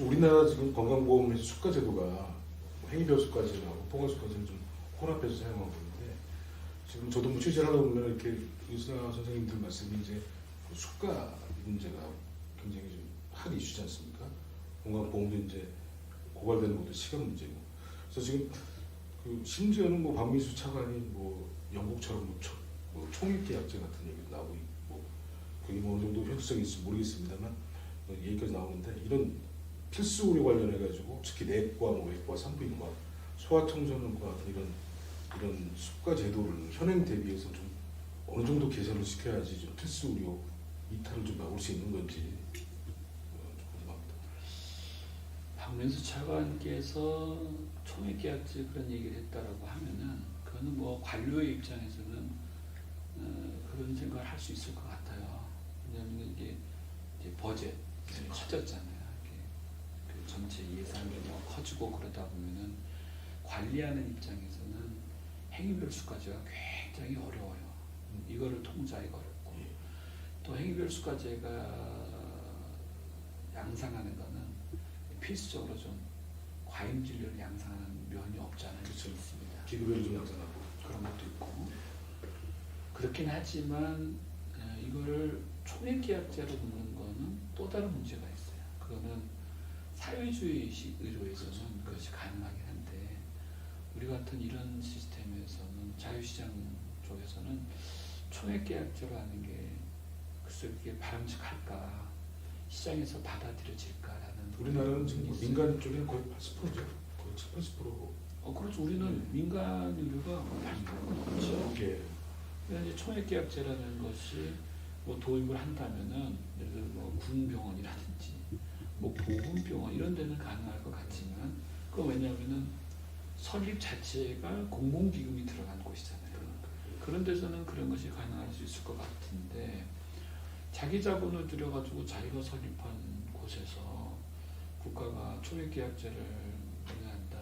우리나라 지금 건강보험에서 수가제도가 행위별수가제하고 포괄수가제를 좀 혼합해서 사용하고 있는데, 지금 저도 취재를 하다 보면 이렇게 의사 선생님들 말씀이 이제 그 수가 문제가 굉장히 좀 한 이슈지 않습니까? 건강보험도 이제 고갈되는 것도 시간 문제고. 그래서 지금 심지어는 박미수 차관이 영국처럼 총액계약제 같은 얘기도 나오고 있고, 그게 어느 정도 현실성이 있을지 모르겠습니다만 얘기까지 나오는데, 이런 필수 의료 관련해가지고 특히 내과, 외과, 산부인과, 소아청소년과 이런 수가 제도를 현행 대비해서 좀 어느 정도 개선을 시켜야지 좀 필수 의료 이탈을 좀 막을 수 있는 건지 궁금합니다. 박민수 차관께서 총액계약제 그런 얘기를 했다라고 하면은 그거는 관료의 입장에서는 그런 생각을 할 수 있을 것 같아요. 왜냐하면 이게 이제 버젯 커졌잖아요. 그 전체 예산이 커지고 그러다 보면은 관리하는 입장에서는 행위별 수가제가 굉장히 어려워요. 이거를 통제하기가 어렵고, 또 행위별 수가제가 양상하는 거는 필수적으로 좀 과잉 진료를 양상하는 면이 없잖아요. 그렇죠. 있습니다. 기급여를 좀 양산하고 그런 것도 있고, 그렇긴 하지만 이거를 총액계약제로 놓는 거는 또 다른 문제가 있어요. 그거는 사회주의 의료에서는 그것이 가능하긴 한데, 우리 같은 이런 시스템에서는, 자유시장 쪽에서는 총액계약제로 하는 게 글쎄 그게 바람직할까, 시장에서 받아들여질까라는. 우리나라는 지금 민간 쪽에는 거의 80%죠. 거의 70~80%. 그렇죠. 우리는 민간 의료가 80%가 넘죠. 예. 이제 총액계약제라는 것이 도입을 한다면은, 예를 들어 군병원이라든지 보훈병원 이런 데는 가능할 것 같지만, 그건 왜냐하면은 설립 자체가 공공기금이 들어간 곳이잖아요. 그런 데서는 그런 것이 가능할 수 있을 것 같은데, 자기 자본을 들여가지고 자기가 설립한 곳에서 국가가 총액계약제를 운영한다,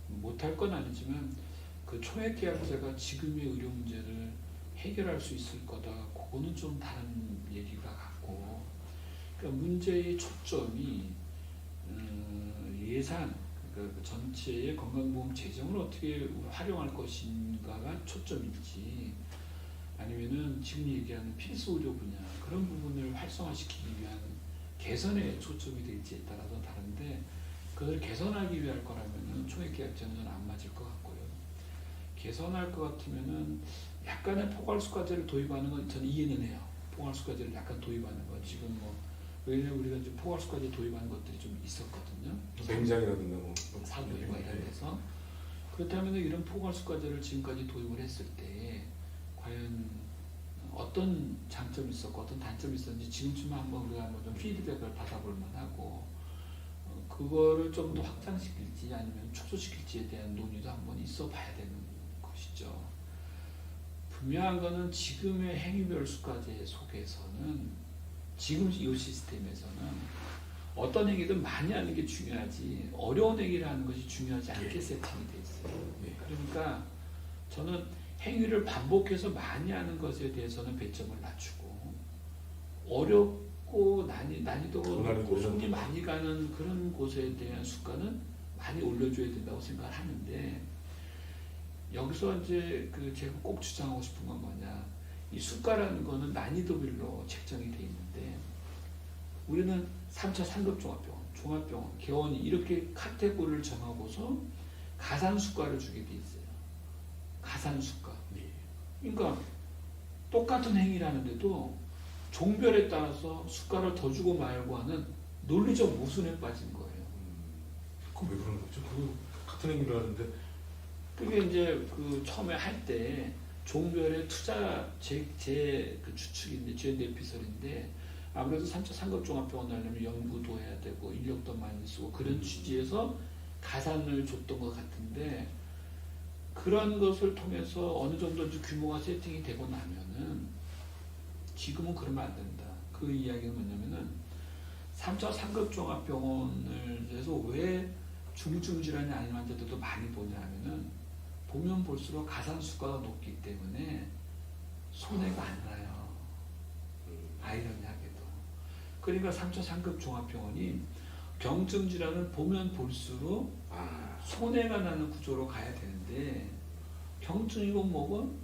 못할 건 아니지만 그 총액계약제가 지금의 의료 문제를 해결할 수 있을 거다, 그거는 좀 다른 얘기가 같고, 그러니까 문제의 초점이 예산, 그러니까 전체의 건강보험 재정을 어떻게 활용할 것인가가 초점일지, 아니면은 지금 얘기하는 필수 의료 분야 그런 부분을 활성화시키기 위한 개선에 초점이 될지에 따라서 다른데, 그걸 개선하기 위할 거라면은 총액계약제는 안 맞을 것 같고요. 개선할 것 같으면은 약간의 포괄수가제를 도입하는 건 저는 이해는 해요. 포괄수가제를 약간 도입하는 건 지금 왜냐면 우리가 이제 포괄수가제 도입하는 것들이 좀 있었거든요. 맹장이라든가 사도이와 이런 데서. 그렇다면 이런 포괄수가제를 지금까지 도입을 했을 때 과연 어떤 장점이 있었고 어떤 단점이 있었는지 지금쯤 한번 우리가 좀 피드백을 받아볼 만하고, 그거를 좀 더 확장시킬지 아니면 축소시킬지에 대한 논의도 한번 있어 봐야 되는 것이죠. 분명한 거는 지금의 행위별 수가제 속에서는, 지금 이 시스템에서는 어떤 행위든 많이 하는 게 중요하지 어려운 행위를 하는 것이 중요하지 않게 세팅이 돼 있어요. 그러니까 저는 행위를 반복해서 많이 하는 것에 대해서는 배점을 낮추고, 어렵고 난이도가 높고 손이 많이 가는 그런 곳에 대한 수가는 많이 올려줘야 된다고 생각을 하는데, 여기서 이제 제가 꼭 주장하고 싶은 건 뭐냐, 이 수가라는 거는 난이도별로 책정이 돼 있는데, 우리는 3차 상급 종합병원, 개원이 이렇게 카테고리를 정하고서 가산 수가를 주게 돼 있어요. 가산 수가. 그러니까 똑같은 행위라는데도 종별에 따라서 수가를 더 주고 말고 하는 논리적 모순에 빠진 거예요. 그거 왜 그런 거죠? 그거 같은 행위를 하는데. 그게 이제 처음에 할 때 종별의 투자 그 주축인데 GND피설인데, 아무래도 3차 상급 종합병원 하려면 연구도 해야 되고 인력도 많이 쓰고 그런 취지에서 가산을 줬던 것 같은데, 그런 것을 통해서 어느 정도 규모가 세팅이 되고 나면은 지금은 그러면 안 된다. 그 이야기는 뭐냐면은 3차 상급 종합병원을 해서 왜 중증질환이 아닌 환자들도 많이 보냐 하면은, 보면 볼수록 가산수가가 높기 때문에 손해가 안 나요. 아이러니하게도. 그러니까 3차 상급 종합병원이 경증 질환을 보면 볼수록 손해가 나는 구조로 가야 되는데 경증이건 뭐건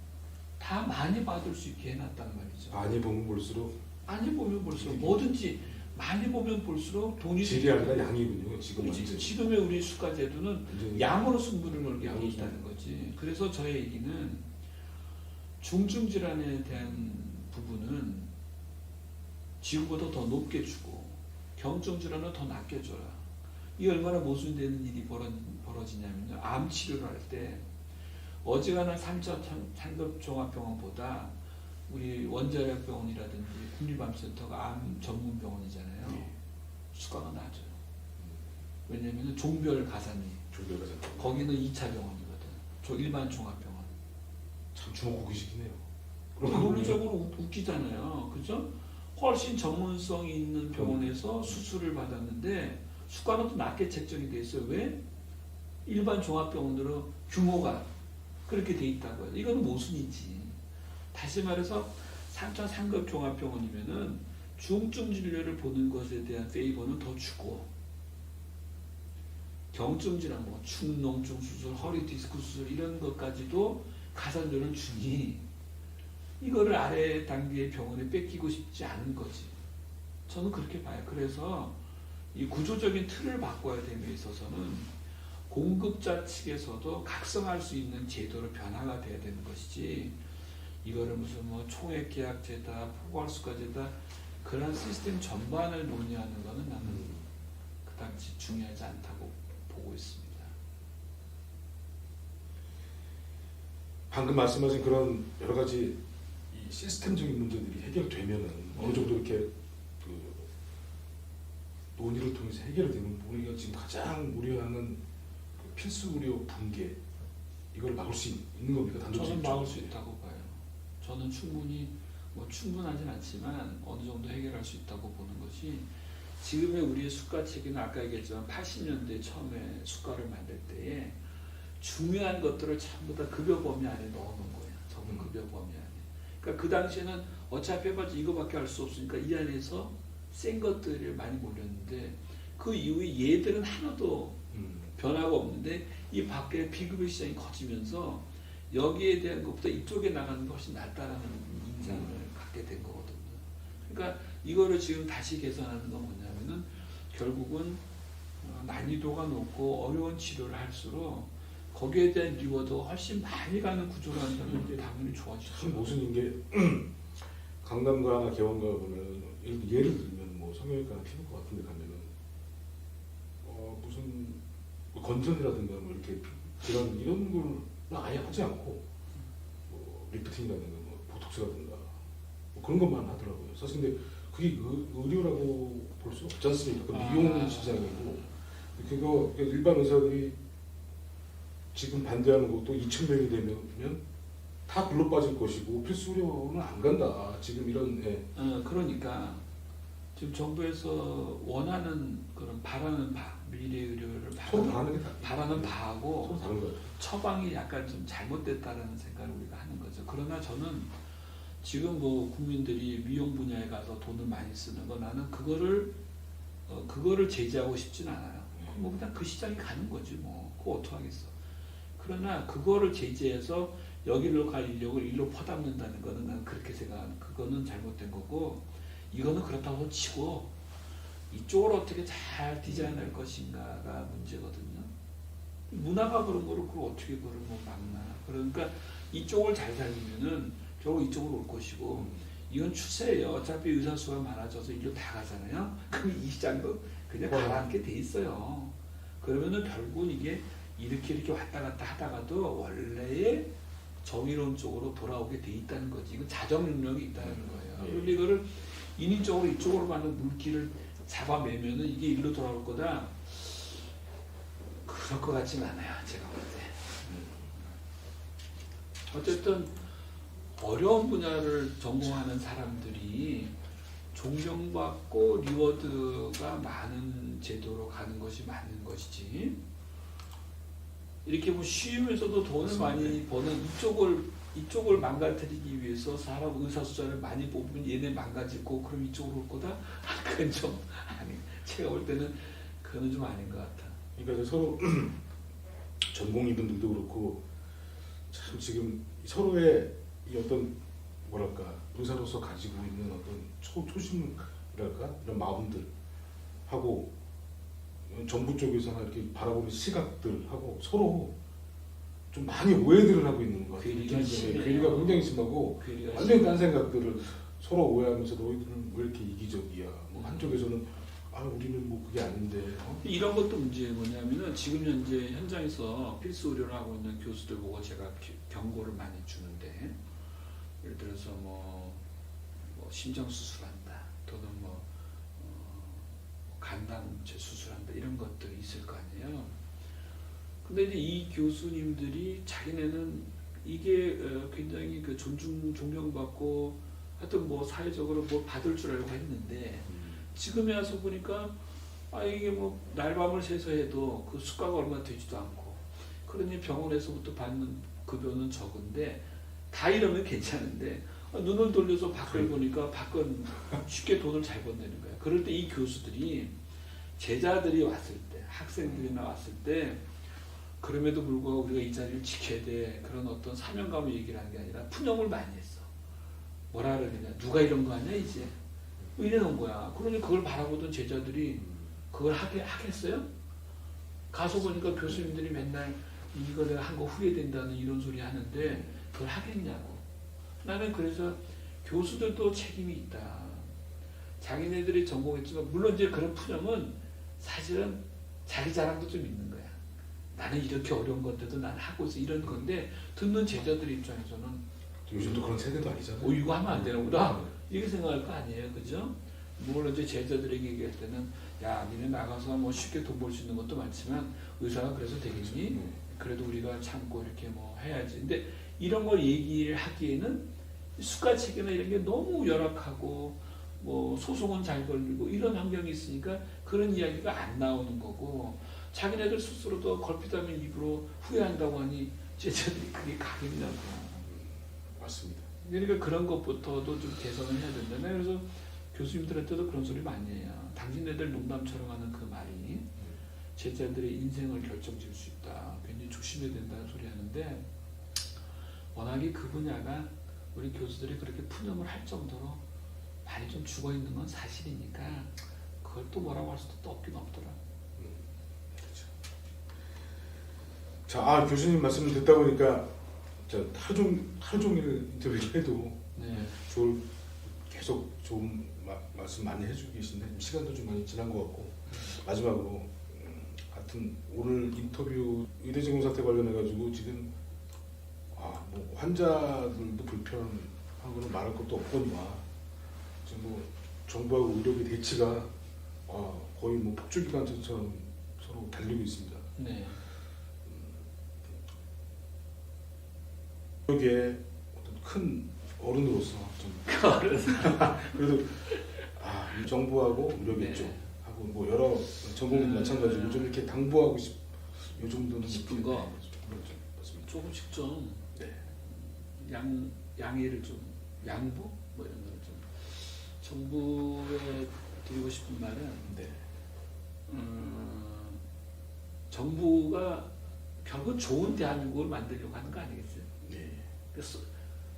다 많이 받을 수 있게 해놨단 말이죠. 많이 보면 볼수록 많이 보면 볼수록 뭐든지 많이 보면 볼수록 돈이 질이 아니라 양이군요. 지금 그렇지. 완전히. 지금의 우리 수가제도는 완전히 양으로 승부를 걸게 하고 양이죠. 있다는 거지. 그래서 저의 얘기는 중증 질환에 대한 부분은 지금보다 더 높게 주고 경증 질환은 더 낮게 줘라. 이게 얼마나 모순되는 일이 벌어지냐면요. 암 치료를 할 때 어지간한 3차 상급 종합병원보다 우리 원자력병원이라든지 국립암센터가 암 전문 병원이잖아요. 네. 수가가 낮아요. 왜냐하면 종별 가산이 조교가 거기는 2차 병원이거든. 일반 종합병원. 참 주먹구기식이네요. 논리적으로 웃기잖아요. 그죠? 훨씬 전문성이 있는 병원에서 수술을 받았는데 수가는 또 낮게 책정이 돼 있어요. 왜? 일반 종합병원으로 규모가 그렇게 돼 있다고요. 이거는 모순이지. 다시 말해서 3차 상급 종합병원이면은 중증 진료를 보는 것에 대한 페이버는 더 주고 경증 질환, 뭐 축농증 수술, 허리 디스크 수술 이런 것까지도 가산료를 주니 이거를 아래 단계의 병원에 뺏기고 싶지 않은 거지. 저는 그렇게 봐요. 그래서 이 구조적인 틀을 바꿔야 됨에 있어서는 공급자 측에서도 각성할 수 있는 제도로 변화가 돼야 되는 것이지 이거를 무슨 뭐 총액계약제다, 포괄수가제다 그런 시스템 전반을 논의하는 것은 나는 그다지 중요하지 않다고 보고 있습니다. 방금 말씀하신 그런 여러 가지 이 시스템적인 문제들이 해결되면은 어느 정도 이렇게 그 논의를 통해서 해결이 되는 우리가 지금 가장 우려하는 그 필수 의료 붕괴 이걸 막을 수 있는 겁니까? 저는 단도직입적으로? 막을 수 있다고 봐요. 저는 충분히 뭐 충분하진 않지만 어느 정도 해결할 수 있다고 보는 것이 지금의 우리의 수가 체계는 아까 얘기했지만 80년대 처음에 수가를 만들 때에 중요한 것들을 전부 다 급여 범위 안에 넣어놓은 거예요. 적은 급여 범위 안에. 그러니까 그 당시에는 어차피 해봤자 이거밖에 할 수 없으니까 이 안에서 센 것들을 많이 몰렸는데 그 이후에 얘들은 하나도 변화가 없는데 이 밖에 비급여 시장이 커지면서 여기에 대한 것보다 이쪽에 나가는 게 훨씬 낫다라는 인상을 갖게 된 거거든요. 그러니까 이거를 지금 다시 개선하는 건 뭐냐면은 결국은 난이도가 높고 어려운 치료를 할수록 거기에 대한 리워드가 훨씬 많이 가는 구조로 한다면 이제 당연히 참 좋아지죠. 모순인 게 강남가나 개원가 보면 예를 들면 뭐 성형외과나 피부과 같은 데 가면은 무슨 뭐 건전이라든가 뭐 이렇게 질환 이런 걸 아예 하지 않고 뭐 리프팅이라든가 뭐 보톡스라든가 뭐 그런 것만 하더라고요. 사실 근데 그게 의료라고 볼 수 없지 않습니까? 그 미용 시장이고 그거 일반 의사들이 지금 반대하는 것도 2,000명이 되면 다 글로 빠질 것이고 필수 의료는 안 간다. 지금 이런 그러니까 지금 정부에서 원하는 그런 바라는 바 미래 의료를 서로 바라는 게 바라는 바하고 서로 다른 것 같아요. 처방이 약간 좀 잘못됐다라는 생각을 우리가 하는 거죠. 그러나 저는 지금 뭐 국민들이 미용 분야에 가서 돈을 많이 쓰는 거 나는 그거를 제재하고 싶진 않아요. 뭐 그냥 그 시장이 가는 거지 뭐 그거 어떡하겠어. 그러나 그거를 제재해서 여기로 갈 인력을 일로 퍼담는다는 거는 나는 그렇게 생각하는 그거는 잘못된 거고 이거는 그렇다고 치고 이쪽을 어떻게 잘 디자인할 것인가가 문제거든요. 문화가 그런 거를 그걸 어떻게 그걸 뭐 막나. 그러니까 이쪽을 잘 살리면은 결국 이쪽으로 올 것이고 이건 추세예요. 어차피 의사 수가 많아져서 일로 다 가잖아요. 그럼 이 시장도 그냥 가라앉게 돼 있어요. 그러면은 결국은 이게 이렇게 왔다 갔다 하다가도 원래의 정의로운 쪽으로 돌아오게 돼 있다는 거지. 이건 자정 능력이 있다는 거예요. 그런데 이거를 인위적으로 이쪽으로 가는 물기를 잡아매면은 이게 일로 돌아올 거다. 그럴 것 같진 않아요. 제가 볼 때. 어쨌든 어려운 분야를 전공하는 사람들이 존경받고 리워드가 많은 제도로 가는 것이 맞는 것이지. 이렇게 뭐 쉬우면서도 돈을 많이 버는 이쪽을 망가뜨리기 위해서 사람 의사 숫자를 많이 뽑으면 얘네 망가지고 그럼 이쪽으로 올 거다? 그건 좀 아니. 제가 볼 때는 그거는 좀 아닌 것 같아. 그러니까 서로 전공의분들도 그렇고 참 지금 서로의 이 어떤 뭐랄까 의사로서 가지고 있는 어떤 초심이랄까 이런 마음들 하고 정부 쪽에서나 이렇게 바라보는 시각들하고 서로 좀 많이 오해들을 하고 있는 것 같아요. 괴리가 심해요. 괴리가 굉장히 심하고 괴리가 완전히 딴 생각들을 서로 오해하면서 너희들은 왜 이렇게 이기적이야. 뭐 한쪽에서는 아 우리는 뭐 그게 아닌데. 이런 것도 문제 뭐냐면은 지금 현재 현장에서 필수 의료를 하고 있는 교수들 보고 제가 경고를 많이 주는데 예를 들어서 뭐 심장 수술한다 또는 간담체 수술한다 이런 것들이 있을 거 아니에요. 근데 이제 이 교수님들이 자기네는 이게 굉장히 그 존경받고 하여튼 뭐 사회적으로 뭐 받을 줄 알고 했는데 지금에 와서 보니까 이게 뭐 날밤을 새서 해도 그 수가가 얼마 되지도 않고 그러니 병원에서부터 받는 급여는 적은데 다 이러면 괜찮은데 눈을 돌려서 밖을 보니까 밖은 쉽게 돈을 잘 번다는 거야. 그럴 때 이 교수들이 제자들이 왔을 때 학생들이 나왔을 때 그럼에도 불구하고 우리가 이 자리를 지켜야 돼 그런 어떤 사명감을 얘기를 하는 게 아니라 푸념을 많이 했어. 뭐라 그러냐 누가 이런 거 하냐 이제 뭐 이래놓은 거야. 그러니 그걸 바라보던 제자들이 그걸 하겠어요? 가서 보니까 교수님들이 맨날 이거 내가 한 거 후회된다는 이런 소리 하는데 그걸 하겠냐고. 나는 그래서 교수들도 책임이 있다. 자기네들이 전공했지만 물론 이제 그런 푸념은 사실은 자기 자랑도 좀 있는 거야. 나는 이렇게 어려운 건데도 나는 하고 있어 이런 건데 듣는 제자들 입장에서는 요즘도 그런 세대도 아니잖아요. 이거 하면 안 되나 보다 이렇게 생각할 거 아니에요, 그죠? 물론 이제 제자들에게 얘기할 때는 야 니네 나가서 뭐 쉽게 돈 벌 수 있는 것도 많지만 의사가 그래서 되겠니? 그래도 우리가 참고 이렇게 뭐 해야지. 근데 이런 걸 얘기를 하기에는 수가 체계나 이런 게 너무 열악하고 뭐 소송은 잘 걸리고 이런 환경이 있으니까 그런 이야기가 안 나오는 거고 자기네들 스스로도 걸핏하면 입으로 후회한다고 하니 제자들이 그게 가겠냐고. 맞습니다. 그러니까 그런 것부터도 좀 개선을 해야 된다네. 그래서 교수님들한테도 그런 소리 많이 해요. 당신네들 농담처럼 하는 그 말이 제자들의 인생을 결정질 수 있다. 굉장히 조심해야 된다는 소리 하는데 워낙에 그 분야가 우리 교수들이 그렇게 푸념을 할 정도로 많이 좀 죽어 있는 건 사실이니까 그걸 또 뭐라고 할 수도 또 없긴 없더라. 그렇죠. 자, 교수님 말씀 듣다 보니까 하루 종일 인터뷰를 해도 네. 계속 좋은 말씀 많이 해주고 계신데 시간도 좀 많이 지난 것 같고 마지막으로 하여튼 오늘 인터뷰 의대진공 사태 관련해가지고 지금 뭐 환자들도 불편한 거는 말할 것도 없거니와 지금 뭐 정부하고 의료계 대치가 거의 뭐 폭주기관처럼 서로 달리고 있습니다. 네. 의료계의 어떤 큰 어른으로서 좀 그래도 이 정부하고 의료계 네. 쪽하고 뭐 여러 전공들 마찬가지고 좀 이렇게 당부하고 이 정도는 싶은 거 맞습니다. 조금씩 좀 네. 양해를 좀 양보 뭐 이런 거를 좀 정부에 드리고 싶은 말은 네. 정부가 결국 좋은 대한민국을 만들려고 하는 거 아니겠어요? 네. 그래서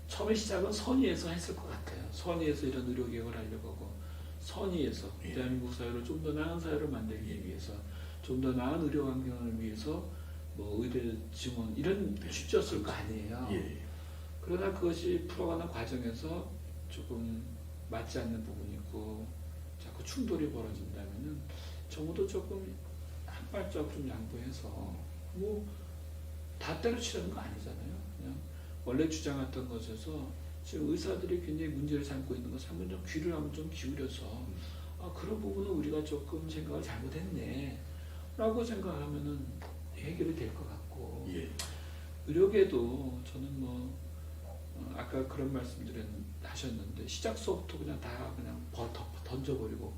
처음에 시작은 선의에서 했을 것 같아요. 선의에서 이런 의료개혁을 하려고 하고 선의에서 예. 대한민국 사회를 좀 더 나은 사회를 만들기 위해서 좀 더 나은 의료 환경을 위해서 뭐 의대 지원 이런 취지였을 거 아니에요. 예. 그러나 그것이 풀어가는 과정에서 조금 맞지 않는 부분이 있고 자꾸 충돌이 벌어진다면은 정부도 조금 한 발짝 좀 양보해서 뭐 다 때려치려는 거 아니잖아요. 그냥 원래 주장했던 것에서 지금 의사들이 굉장히 문제를 삼고 있는 것을 한번 좀 귀를 한번 좀 기울여서 그런 부분은 우리가 조금 생각을 잘못했네 라고 생각하면은 해결이 될 것 같고 예. 의료계도 저는 뭐 아까 그런 말씀들을 하셨는데 시작서부터 그냥 다 그냥 던져버리고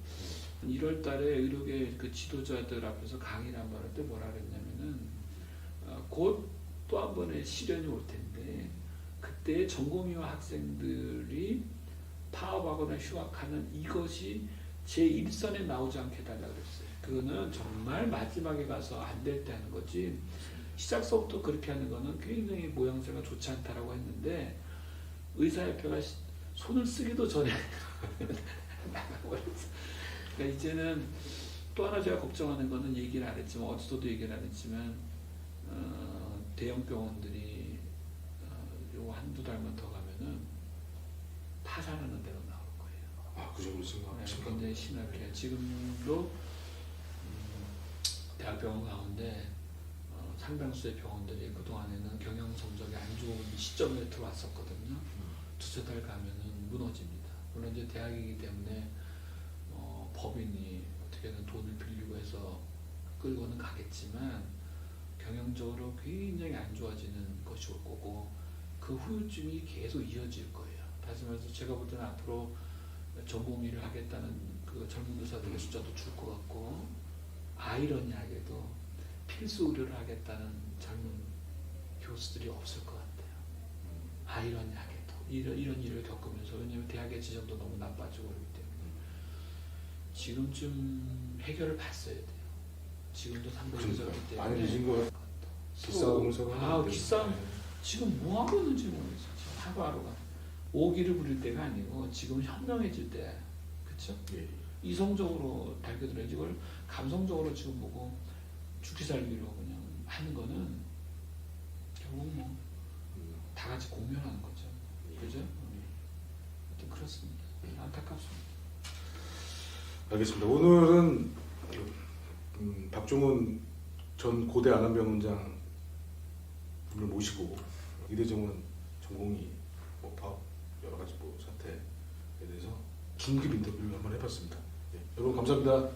1월 달에 의료계 그 지도자들 앞에서 강의를 한번 할 때 뭐라 그랬냐면은 곧 또 한 번의 시련이 올 텐데 그때 전공의와 학생들이 파업하거나 휴학하는 이것이 제 일선에 나오지 않게 해달라고 그랬어요. 그거는 정말 마지막에 가서 안 될 때 하는 거지 시작서부터 그렇게 하는 거는 굉장히 모양새가 좋지 않다라고 했는데 의사협회가 손을 쓰기도 전에 나가버렸어. 그러니까 이제는 또 하나 제가 걱정하는 거는 얘기를 안 했지만 어디서도 얘기를 안 했지만 대형 병원들이 요 한두 달만 더 가면은 파산하는 대로 나올 거예요. 아, 그 정도 생각. 굉장히 심각해요. 지금도 대학병원 가운데 상당수의 병원들이 그동안에는 경영 성적이 안 좋은 시점에 들어왔었거든요. 두세 달 가면은 무너집니다. 물론 이제 대학이기 때문에 법인이 어떻게든 돈을 빌리고 해서 끌고는 가겠지만 경영적으로 굉장히 안 좋아지는 것이 올 거고 그 후유증이 계속 이어질 거예요. 다시 말해서 제가 볼 때는 앞으로 전공의를 하겠다는 그 젊은 의사들의 숫자도 줄 것 같고 아이러니하게도 필수 의료를 하겠다는 젊은 교수들이 없을 것 같아요. 아이러니하게도 이런 일을 겪으면서 왜냐하면 대학의 지정도 너무 나빠지고 그렇기 때문에 지금쯤 해결을 봤어야 돼요. 지금도 상대적이기 때문에 많이 늦은 거 기싸움을 기싸움 지금 뭐 하고 있는지 모르겠어요. 지금 하루하루가 오기를 부릴 때가 아니고 지금 현명해질 때, 그렇죠? 예. 이성적으로 달겨들어 이걸 감성적으로 지금 보고 죽기 살기로 그냥 하는 거는 결국 뭐 다 같이 공멸하는 거죠. 그죠? 하여튼 그렇습니다. 안타깝습니다. 알겠습니다. 오늘은 박종훈 전 고대 안암병원장 분을 모시고 이대정원 전공의 파업 여러 가지 사태에 대해서 긴급 인터뷰를 한번 해봤습니다. 네. 여러분 감사합니다.